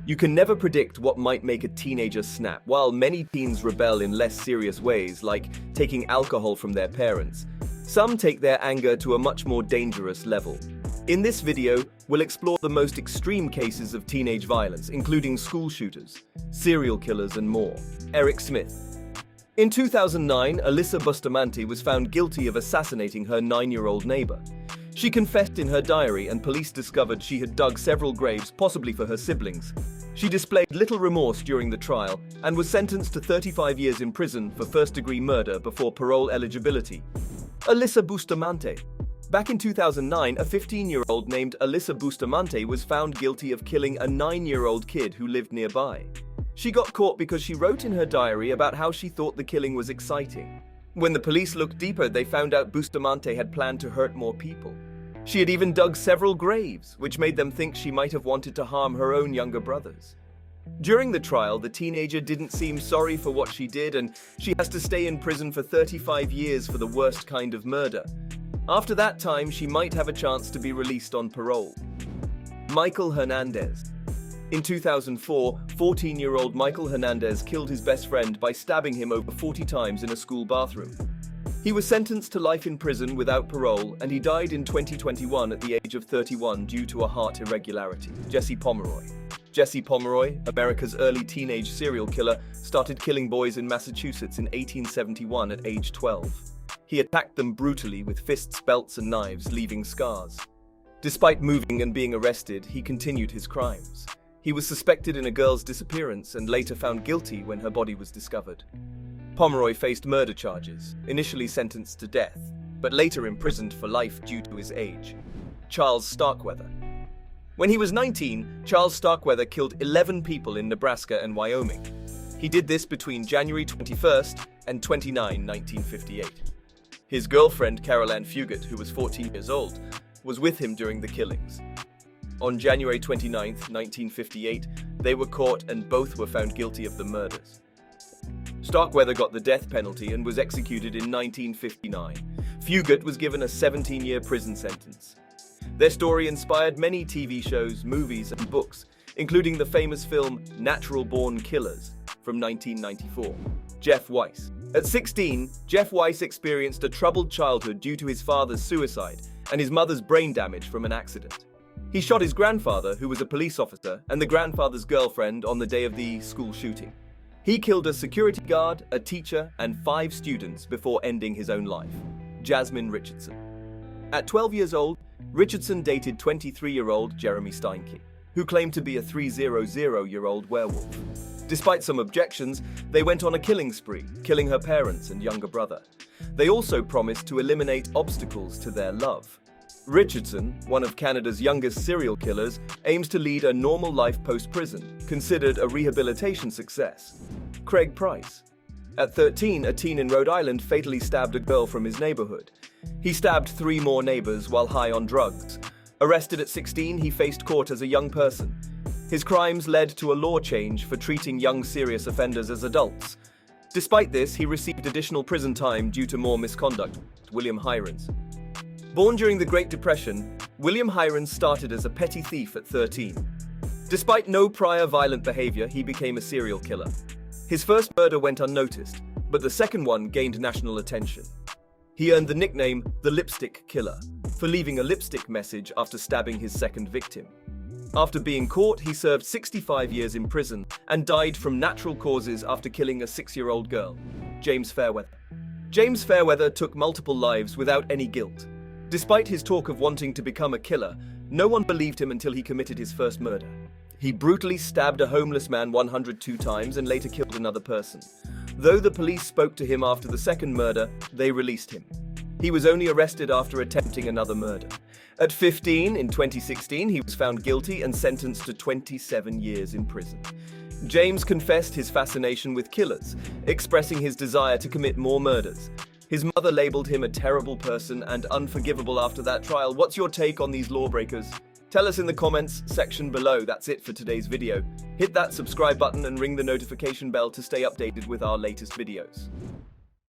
You can never predict what might make a teenager snap. While many teens rebel in less serious ways, like taking alcohol from their parents, some take their anger to a much more dangerous level. In this video, we'll explore the most extreme cases of teenage violence, including school shooters, serial killers, and more. Eric Smith. In 2009, Alyssa Bustamante was found guilty of assassinating her 9-year-old neighbor. She confessed in her diary, and police discovered she had dug several graves, possibly for her siblings. She displayed little remorse during the trial and was sentenced to 35 years in prison for first-degree murder before parole eligibility. Alyssa Bustamante. Back in 2009, a 15-year-old named Alyssa Bustamante was found guilty of killing a 9-year-old kid who lived nearby. She got caught because she wrote in her diary about how she thought the killing was exciting. When the police looked deeper, they found out Bustamante had planned to hurt more people. She had even dug several graves, which made them think she might have wanted to harm her own younger brothers. During the trial, the teenager didn't seem sorry for what she did, and she has to stay in prison for 35 years for the worst kind of murder. After that time, she might have a chance to be released on parole. Michael Hernandez. In 2004, 14-year-old Michael Hernandez killed his best friend by stabbing him over 40 times in a school bathroom. He was sentenced to life in prison without parole, and he died in 2021 at the age of 31 due to a heart irregularity. Jesse Pomeroy. Jesse Pomeroy, America's early teenage serial killer, started killing boys in Massachusetts in 1871 at age 12. He attacked them brutally with fists, belts, and knives, leaving scars. Despite moving and being arrested, he continued his crimes. He was suspected in a girl's disappearance and later found guilty when her body was discovered. Pomeroy faced murder charges, initially sentenced to death, but later imprisoned for life due to his age. Charles Starkweather. When he was 19, Charles Starkweather killed 11 people in Nebraska and Wyoming. He did this between January 21st and 29, 1958. His girlfriend, Carol Ann Fugate, who was 14 years old, was with him during the killings. On January 29, 1958, they were caught and both were found guilty of the murders. Starkweather got the death penalty and was executed in 1959. Fugate was given a 17-year prison sentence. Their story inspired many TV shows, movies, and books, including the famous film Natural Born Killers from 1994. Jeff Weiss. At 16, Jeff Weiss experienced a troubled childhood due to his father's suicide and his mother's brain damage from an accident. He shot his grandfather, who was a police officer, and the grandfather's girlfriend on the day of the school shooting. He killed a security guard, a teacher, and 5 students before ending his own life. Jasmine Richardson. At 12 years old, Richardson dated 23-year-old Jeremy Steinke, who claimed to be a 300-year-old werewolf. Despite some objections, they went on a killing spree, killing her parents and younger brother. They also promised to eliminate obstacles to their love. Richardson, one of Canada's youngest serial killers, aims to lead a normal life post-prison, considered a rehabilitation success. Craig Price. At 13, a teen in Rhode Island fatally stabbed a girl from his neighborhood. He stabbed 3 more neighbors while high on drugs. Arrested at 16, he faced court as a young person. His crimes led to a law change for treating young serious offenders as adults. Despite this, he received additional prison time due to more misconduct. William Hirons. Born during the Great Depression, William Hirons started as a petty thief at 13. Despite no prior violent behavior, he became a serial killer. His first murder went unnoticed, but the second one gained national attention. He earned the nickname the Lipstick Killer for leaving a lipstick message after stabbing his second victim. After being caught, he served 65 years in prison and died from natural causes after killing a 6-year-old girl. James Fairweather. James Fairweather took multiple lives without any guilt. Despite his talk of wanting to become a killer, no one believed him until he committed his first murder. He brutally stabbed a homeless man 102 times and later killed another person. Though the police spoke to him after the second murder, they released him. He was only arrested after attempting another murder. At 15, in 2016, he was found guilty and sentenced to 27 years in prison. James confessed his fascination with killers, expressing his desire to commit more murders. His mother labeled him a terrible person and unforgivable after that trial. What's your take on these lawbreakers? Tell us in the comments section below. That's it for today's video. Hit that subscribe button and ring the notification bell to stay updated with our latest videos.